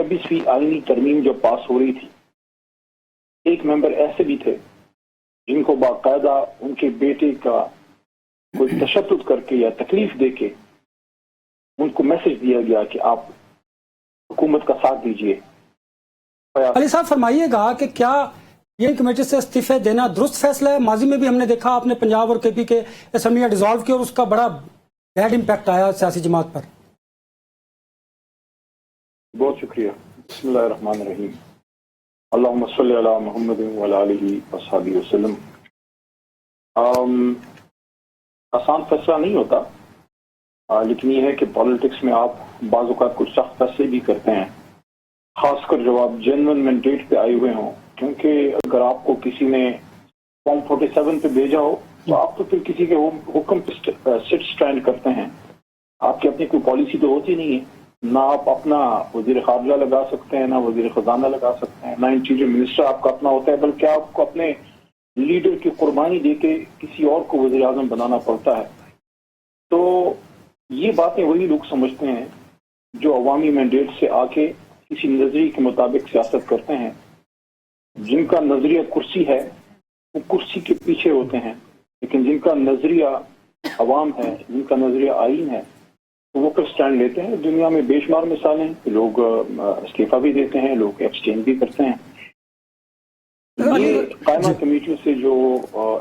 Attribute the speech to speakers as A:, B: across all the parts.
A: 26वीं आईनी तरमीम जब पास हो रही थी, एक मेंबर ऐसे भी थे जिनको बाकायदा उनके बेटे का कोई तशद्दुद करके या तकलीफ देके उनको मैसेज दिया गया कि आप हुकूमत का साथ दीजिए।
B: अली साहब फरमाइएगा कि क्या ये कमेटी से इस्तीफे देना दुरुस्त फैसला है? माजी में भी हमने देखा आपने पंजाब और केपी के असम्बलियां डिसॉल्व की और उसका बड़ा बैड इम्पैक्ट आया सियासी जमात पर।
A: बहुत शुक्रिया। बिस्मिल्लाहिर्रहमानिर्रहीम। अल्लाहुम्मा सल्ली अला मुहम्मद व अला आलिहि वसहबिहि वसल्लम। आसान फैसला नहीं होता, लेकिन ये है कि पॉलिटिक्स में आप बाज़ औक़ात कुछ सख्त फैसले भी करते हैं, खासकर जब आप जेन्युइन मैंडेट पे आए हुए हों। क्योंकि अगर आपको किसी ने फॉर्म 47 पे भेजा हो तो आप तो फिर किसी के हुक्म पे सिट स्टैंड करते हैं। आपकी अपनी कोई पॉलिसी तो होती नहीं है, ना आप अपना वजीर खारजा लगा सकते हैं, ना वजीर खजाना लगा सकते हैं, ना इंटीरियर मिनिस्टर आपका अपना होता है, बल्कि आपको अपने लीडर की कुर्बानी देके किसी और को वजीर आजम बनाना पड़ता है। तो ये बातें वही लोग समझते हैं जो अवामी मैंडेट से आके किसी नजरिए के मुताबिक सियासत करते हैं। जिनका नजरिया कुर्सी है वो कुर्सी के पीछे होते हैं, लेकिन जिनका नजरिया अवाम है, जिनका नजरिया आईन है, तो वो फिर स्टैंड लेते हैं। दुनिया में बेशुमार मिसालें हैं, लोग इस्तीफा भी देते हैं, लोग एब्सटेन भी करते हैं। ये कायमा कमेटियों से जो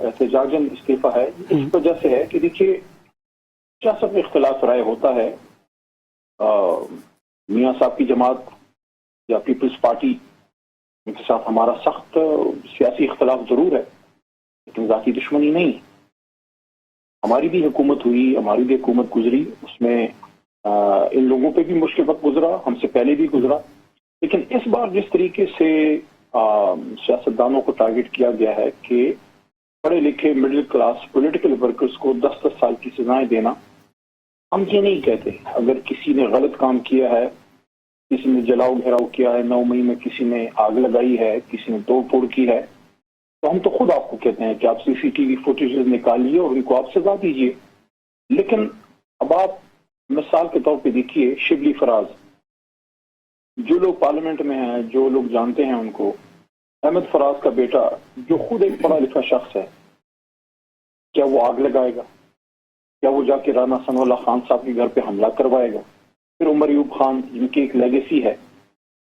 A: एहतजाजन इस्तीफा है इस वजह से है कि देखिए सियासत में इख्तिलाफ राय होता है। मियाँ साहब की जमात या पीपल्स पार्टी उनके साथ हमारा सख्त सियासी इख्तिलाफ जरूर है, लेकिन जाती दुश्मनी नहीं। हमारी भी हुकूमत हुई, हमारी भी हुकूमत गुजरी, उसमें इन लोगों पे भी मुश्किल वक्त गुजरा, हमसे पहले भी गुजरा। लेकिन इस बार जिस तरीके से सियासतदानों को टारगेट किया गया है कि पढ़े लिखे मिडिल क्लास पॉलिटिकल वर्कर्स को 10-10 साल की सजाएं देना, हम ये नहीं कहते। अगर किसी ने गलत काम किया है, किसी ने जलाओ घेराव किया है, 9 मई में किसी ने आग लगाई है, किसी ने तोड़ फोड़ की है, तो हम तो खुद आपको कहते हैं कि आप सीसीटीवी फुटेजेस निकालिए और उनको आप सजा दीजिए। लेकिन अब आप मिसाल के तौर पे देखिए शिबली फराज, जो लोग पार्लियामेंट में हैं, जो लोग जानते हैं उनको, अहमद फराज का बेटा जो खुद एक पढ़ा लिखा शख्स है, क्या वो आग लगाएगा? क्या वो जाके राना सनाउल्लाह खान साहब के घर पे हमला करवाएगा? फिर उमर अयूब खान जिनकी एक लेगेसी है,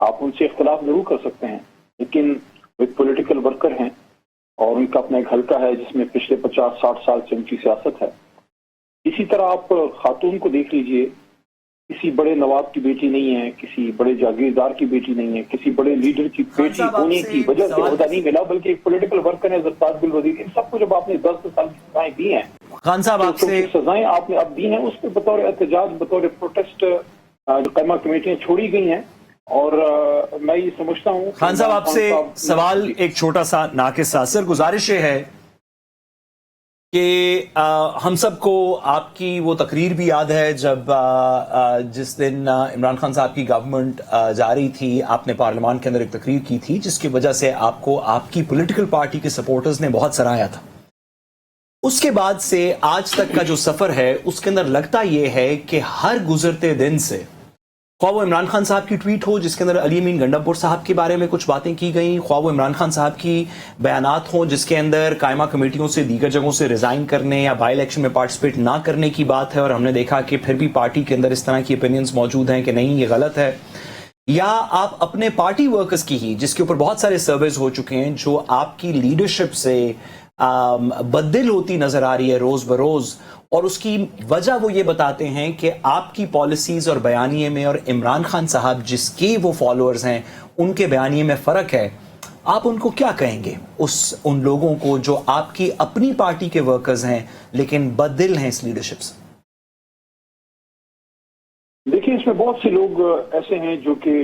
A: आप उनसे इख्तिलाफ जरूर कर सकते हैं, लेकिन वो एक पॉलिटिकल वर्कर हैं और उनका अपना एक हल्का है जिसमें पिछले 50-60 साल से उनकी सियासत है। इसी तरह आप खातून को देख लीजिए, किसी बड़े नवाब की बेटी नहीं है, किसी बड़े जागीरदार की बेटी नहीं है, किसी बड़े लीडर की बेटी होने की वजह से ओहदा नहीं मिला, बल्कि एक पॉलिटिकल वर्कर है ज़रदार बिल वजीर। इन सबको जब आपने 10 साल की सजाएं दी हैं,
C: खान साहब आपसे
A: सजाएं आपने अब दी हैं, उस पर बतौर एहतजाज, बतौर प्रोटेस्ट जो कायमा कमेटियां छोड़ी गई हैं। और मैं ये समझता हूँ
C: खान साहब आपसे सवाल एक छोटा सा नाकिस सा, सर गुजारिश है कि हम सबको आपकी वो तकरीर भी याद है जब जिस दिन इमरान खान साहब की गवर्नमेंट जा रही थी, आपने पार्लियामान के अंदर एक तकरीर की थी जिसकी वजह से आपको आपकी पॉलिटिकल पार्टी के सपोर्टर्स ने बहुत सराहा था। उसके बाद से आज तक का जो सफर है उसके अंदर लगता यह है कि हर गुजरते दिन से, ख्वाह वो इमरान खान साहब की ट्वीट हो जिसके अंदर अली अमीन गंडापुर साहब के बारे में कुछ बातें की गई, ख्वाह वो इमरान खान साहब की बयानात हों जिसके अंदर कायमा कमेटियों से दीगर जगहों से रिजाइन करने या बाई इलेक्शन में पार्टिसिपेट ना करने की बात है, और हमने देखा कि फिर भी पार्टी के अंदर इस तरह की ओपिनियंस मौजूद हैं कि नहीं ये गलत है, या आप अपने पार्टी वर्कर्स की ही जिसके ऊपर बहुत सारे सर्वेज हो चुके हैं जो आपकी लीडरशिप से बददिल होती नजर आ रही है रोज बरोज, और उसकी वजह वो ये बताते हैं कि आपकी पॉलिसीज और बयानिए में और इमरान खान साहब जिसके वो फॉलोअर्स हैं उनके बयानिए में फर्क है। आप उनको क्या कहेंगे, उन लोगों को जो आपकी अपनी पार्टी के वर्कर्स हैं लेकिन बददिल हैं इस लीडरशिप से?
A: देखिए, इसमें बहुत से लोग ऐसे हैं जो कि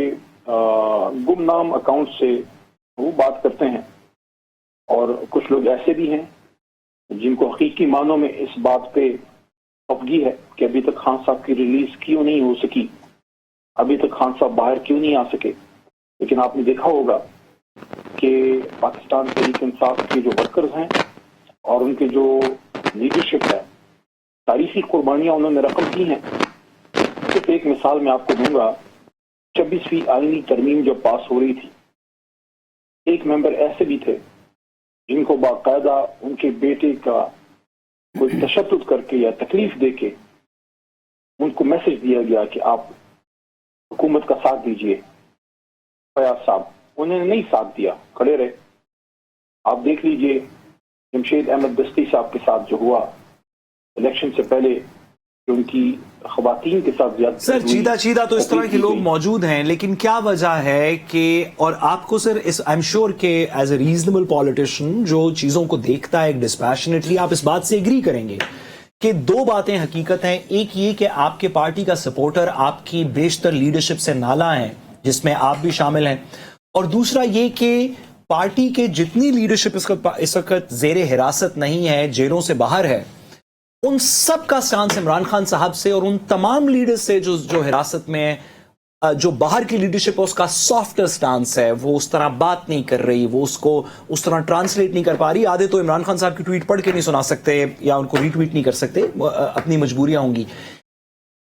A: गुमनाम अकाउंट से वो बात करते हैं, और कुछ लोग ऐसे भी हैं जिनको हकीकी मानों में इस बात पे अफगी है कि अभी तक खान साहब की रिलीज क्यों नहीं हो सकी, अभी तक खान साहब बाहर क्यों नहीं आ सके। लेकिन आपने देखा होगा कि पाकिस्तान तहरीक-ए-इंसाफ के जो वर्कर्स हैं और उनके जो लीडरशिप है, तारीखी कुर्बानियां उन्होंने रकम की हैं। सिर्फ एक मिसाल मैं आपको दूंगा 26वीं आईनी तरमीम जब पास हो रही थी, एक मेंबर ऐसे भी थे जिनको बाकायदा उनके बेटे का कोई तशद्दुद करके या तकलीफ देके उनको मैसेज दिया गया कि आप हुकूमत का साथ दीजिए। फयाज साहब, उन्होंने नहीं साथ दिया, खड़े रहे। आप देख लीजिए जमशेद अहमद दस्ती साहब के साथ जो हुआ इलेक्शन से पहले, जो उनकी खवातीन के साथ ज्यादा
C: सर चीदा तो इस तरह के लोग मौजूद हैं, लेकिन क्या वजह है कि, और आपको सर इस आई एम श्योर के एज ए रीजनेबल पॉलिटिशियन जो चीजों को देखता है डिस्पैशनेटली, आप इस बात से एग्री करेंगे कि दो बातें हकीकत हैं। एक ये कि आपके पार्टी का सपोर्टर आपकी बेशतर लीडरशिप से नाला है, जिसमें आप भी शामिल हैं, और दूसरा ये कि पार्टी के जितनी लीडरशिप इस वक्त जेर हिरासत नहीं है, जेलों से बाहर है, उन सब का स्टांस इमरान खान साहब से और उन तमाम लीडर्स से जो हिरासत में है, जो बाहर की लीडरशिप है उसका सॉफ्टर स्टांस है। वो उस तरह बात नहीं कर रही, वो उसको उस तरह ट्रांसलेट नहीं कर पा रही। आधे तो इमरान खान साहब की ट्वीट पढ़ के नहीं सुना सकते या उनको रीट्वीट नहीं कर सकते, अपनी मजबूरियां होंगी।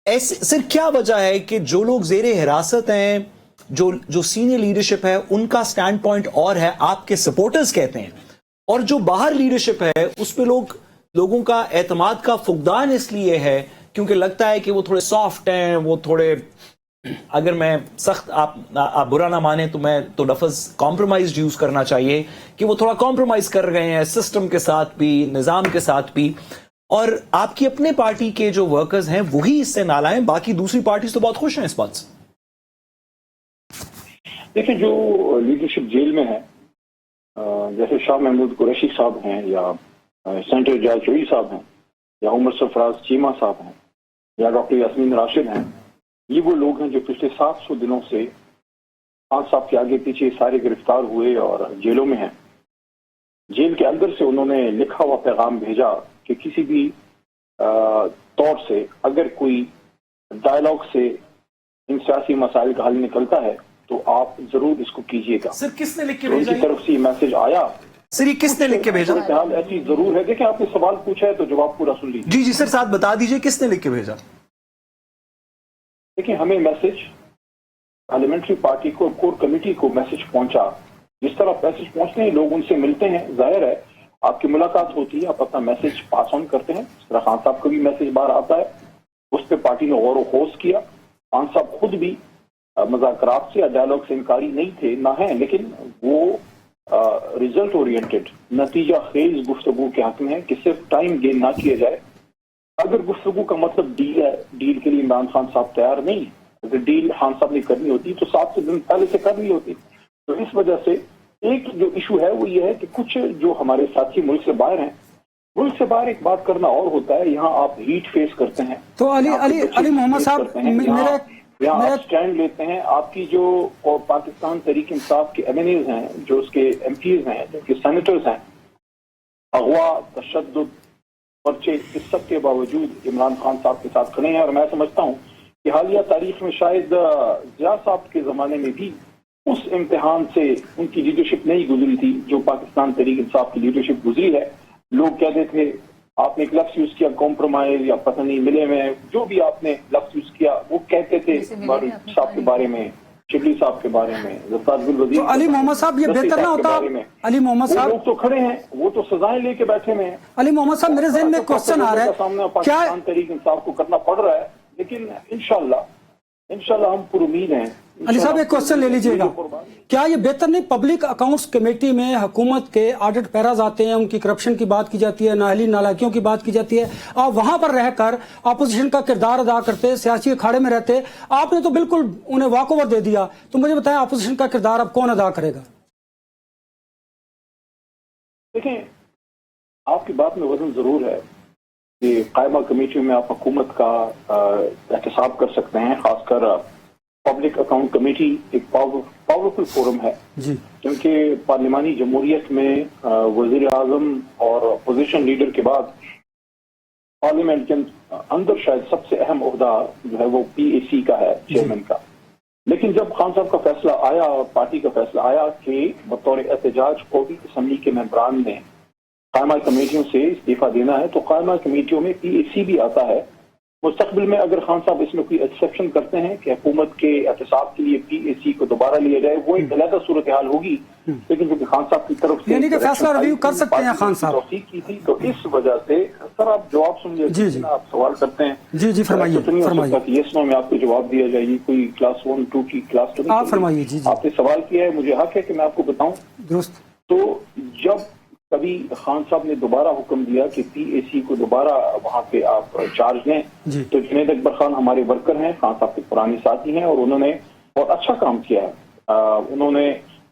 C: ऐसे सर क्या वजह है कि जो लोग जेरे हिरासत हैं, जो सीनियर लीडरशिप है, उनका स्टैंड पॉइंट और है, आपके सपोर्टर्स कहते हैं, और जो बाहर लीडरशिप है उस पर लोगों का एतमाद का फुकदान इसलिए है क्योंकि लगता है कि वो थोड़े सॉफ्ट हैं, वो थोड़े, अगर मैं सख्त, आप बुरा ना माने तो मैं तो लफ्ज कॉम्प्रोमाइज यूज करना चाहिए, कि वो थोड़ा कॉम्प्रोमाइज कर रहे हैं सिस्टम के साथ भी, निजाम के साथ भी, और आपकी अपने पार्टी के जो वर्कर्स हैं वही इससे नाला हैं, बाकी दूसरी पार्टी तो बहुत खुश हैं इस बात से।
A: देखिए, जो लीडरशिप जेल में है, जैसे शाह महमूद कुरैशी साहब हैं, या सेनेटर जायद चौधरी साहब हैं, या उमर सरफराज चीमा साहब हैं, या डॉक्टर यास्मीन राशिद हैं, ये वो लोग हैं जो पिछले 700 दिनों से खान साहब के आगे पीछे सारे गिरफ्तार हुए और जेलों में हैं। जेल के अंदर से उन्होंने लिखा हुआ पैगाम भेजा कि किसी भी तौर से अगर कोई डायलॉग से इन सियासी मसाइल का हल निकलता है तो आप जरूर इसको कीजिएगा।
C: सर किसने लिख के
A: तो
C: भेजा?
A: उनकी तरफ से मैसेज आया।
C: सर ये किसने लिख के भेजा?
A: फिलहाल ऐसी जरूर है। देखिए, आपने सवाल पूछा है तो जवाब पूरा सुन लीजिए।
C: जी सर, साथ बता दीजिए किसने लिख के भेजा।
A: देखिए, हमें मैसेज पार्लियामेंट्री पार्टी को, कोर कमेटी को मैसेज पहुंचा। जिस तरह मैसेज पहुंचते हैं लोग उनसे मिलते हैं, जाहिर है आपकी मुलाकात होती है, आप अपना मैसेज पास ऑन करते हैं। इस तरह खान साहब का भी मैसेज बाहर आता है, उस पर पार्टी ने गौर वखोज किया। खान साहब खुद भी मज़ाकरात से या डायलॉग से इनकारी नहीं थे, ना है, लेकिन वो रिजल्ट ओरिएंटेड, नतीजा खेज गुफ्तगू के हक में है कि सिर्फ टाइम गेन ना किया जाए। अगर गुफ्तगू का मतलब डील है, डील के लिए इमरान खान साहब तैयार नहीं, अगर डील खान साहब ने करनी होती तो 7 दिन पहले से करनी होती। तो इस वजह से एक जो इशू है वो ये है कि कुछ जो हमारे साथी मुल्क से बाहर हैं, मुल्क से बाहर एक बात करना और होता है, यहाँ आप हीट फेस करते हैं।
B: तो अली मोहम्मद साहब,
A: यहाँ आप स्टैंड लेते हैं। आपकी जो पाकिस्तान तहरीक इंसाफ के एमएनएज हैं, जो उसके एमपीज हैं, जो उसके सेनेटर्स हैं, अगवा, तशद्दुद, पर्चे, इस सब के बावजूद इमरान खान साहब के साथ खड़े हैं। और मैं समझता हूँ कि हालिया तारीख में शायद जिया साहब के जमाने में भी उस इम्तिहान से उनकी लीडरशिप नहीं गुजरी थी जो पाकिस्तान तहरीक इंसाफ की लीडरशिप गुजरी है। लोग कहते थे, आपने एक लफ्ज यूज किया कॉम्प्रोमाइज या पता नहीं मिले में, जो भी आपने लफ्ज यूज किया, वो कहते थे साहब के बारे में, शिबली साहब के बारे में,
B: तो अली मोहम्मद साहब ये बेहतर ना होता? अली मोहम्मद साहब,
A: लोग तो खड़े हैं, वो तो सजाएं लेके बैठे हुए हैं।
B: अली मोहम्मद साहब, मेरे ज़हन में क्वेश्चन आ रहा है,
A: सामने पाकिस्तान तहरीक इंसाफ को करना पड़ रहा है, लेकिन इंशाल्लाह हम पुरुमीद हैं।
B: अली साहब एक क्वेश्चन ले लीजिएगा, क्या ये बेहतर नहीं पब्लिक अकाउंट्स कमेटी में हुकूमत के ऑडिट पैराज आते हैं, उनकी करप्शन की बात की जाती है, नाहली नालाकियों की बात की जाती है, आप वहां पर रहकर अपोजिशन का किरदार अदा करते, सियासी अखाड़े में रहते, आपने तो बिल्कुल उन्हें वॉक ओवर दे दिया। तो मुझे बताएं, अपोजिशन का किरदार अब कौन अदा करेगा?
A: देखें, आपकी बात में वजन जरूर है कि कायमा कमेटियों में आप हुकूमत का एहतसाब कर सकते हैं। खासकर पब्लिक अकाउंट कमेटी एक पावरफुल फोरम है, क्योंकि पार्लिमानी जमहूरियत में वजीर आजम और अपोजिशन लीडर के बाद पार्लियामेंट के अंदर शायद सबसे अहम ओहदा जो है वो PAC का है, चेयरमैन का। लेकिन जब खान साहब का फैसला आया, पार्टी का फैसला आया कि बतौर एहतजाज कौमी असम्बली के मेंबरान ने कायमा कमेटियों से इस्तीफा देना है, तो कायमा कमेटियों में PAC भी आता है मुस्तकबिल में अगर खान साहब इसमें कोई एक्सेप्शन करते हैं कि हुकूमत के एहतसाब के लिए PAC को दोबारा लिया जाए, वो एक अलग सूरत हाल होगी, लेकिन क्योंकि खान साहब की तरफ से
B: यानी कि फैसला रिव्यू कर सकते हैं खान साहब
A: की थी, तो इस वजह से सर आप जवाब सुन लीजिए, आप सवाल करते हैं।
B: जी फरमाइए फरमाइए।
A: यस नो में आपको जवाब दिया जाएगी, कोई क्लास 1 2 की क्लास तो
B: आप फरमाइए। जी
A: आपने सवाल किया है, मुझे हक है कि मैं आपको बताऊं।
B: दुरुस्त।
A: तो जब कभी खान साहब ने दोबारा हुक्म दिया कि PAC को दोबारा वहां पे आप चार्ज लें, तो जुनैद अकबर खान हमारे वर्कर हैं, खान साहब के पुराने साथी हैं, और उन्होंने बहुत अच्छा काम किया है। उन्होंने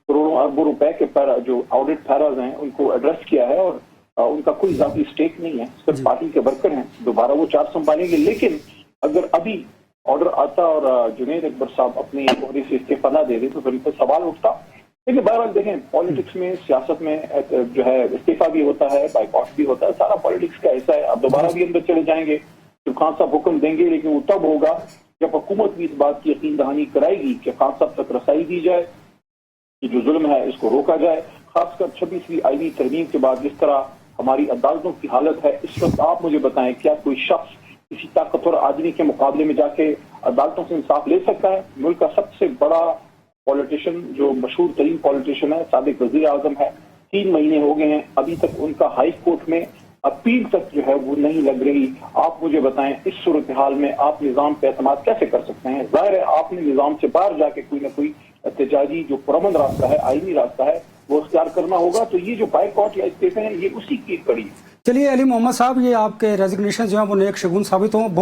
A: करोड़ों अरबों रुपए के जो ऑडिट पैराज हैं उनको एड्रेस किया है, और उनका कोई जाती स्टेक नहीं है, सिर्फ पार्टी के वर्कर हैं, दोबारा वो चार्ज संभालेंगे। लेकिन अगर अभी ऑर्डर आता और जुनैद अकबर साहब अपने ओहदे से इस्तीफा न दे दे, तो फिर इस पर सवाल उठता। देखिए बहरहाल देखें, पॉलिटिक्स में, सियासत में जो है इस्तीफा भी होता है, बाइकआउट भी होता है, सारा पॉलिटिक्स का ऐसा है। आप दोबारा भी अंदर चले जाएंगे तो खान साहब हुक्म देंगे, लेकिन वो तब होगा जब हुकूमत भी इस बात की यकीन दहानी कराएगी कि खान साहब तक रसाई दी जाए, कि जो जुल्म है इसको रोका जाए। खासकर 26वीं आईनी तरमीम के बाद जिस तरह हमारी अदालतों की हालत है इस वक्त, आप मुझे बताएं क्या कोई शख्स किसी ताकतवर आदमी के मुकाबले में जाके अदालतों से इंसाफ ले सकता है? मुल्क का सबसे बड़ा पॉलिटिशियन, जो मशहूर तरीन पॉलिटिशियन है, साबिक वजीर आजम है, 3 महीने हो गए हैं, अभी तक उनका हाई कोर्ट में अपील तक जो है वो नहीं लग रही। आप मुझे बताएं इस सूरत हाल में आप निजाम पे एतमाद कैसे कर सकते हैं? जाहिर है आपने निजाम से बाहर जाके कोई ना कोई एहतजाजी जो पुरअमन रास्ता है, आईनी रास्ता है, वो इख्तियार करना होगा। तो ये जो बाइकआउट या इस्तीफे हैं, ये उसी की कड़ी है।
B: चलिए अली मोहम्मद साहब, ये आपके रेजिग्नेशन जो है वो नेक शगुन साबित हों।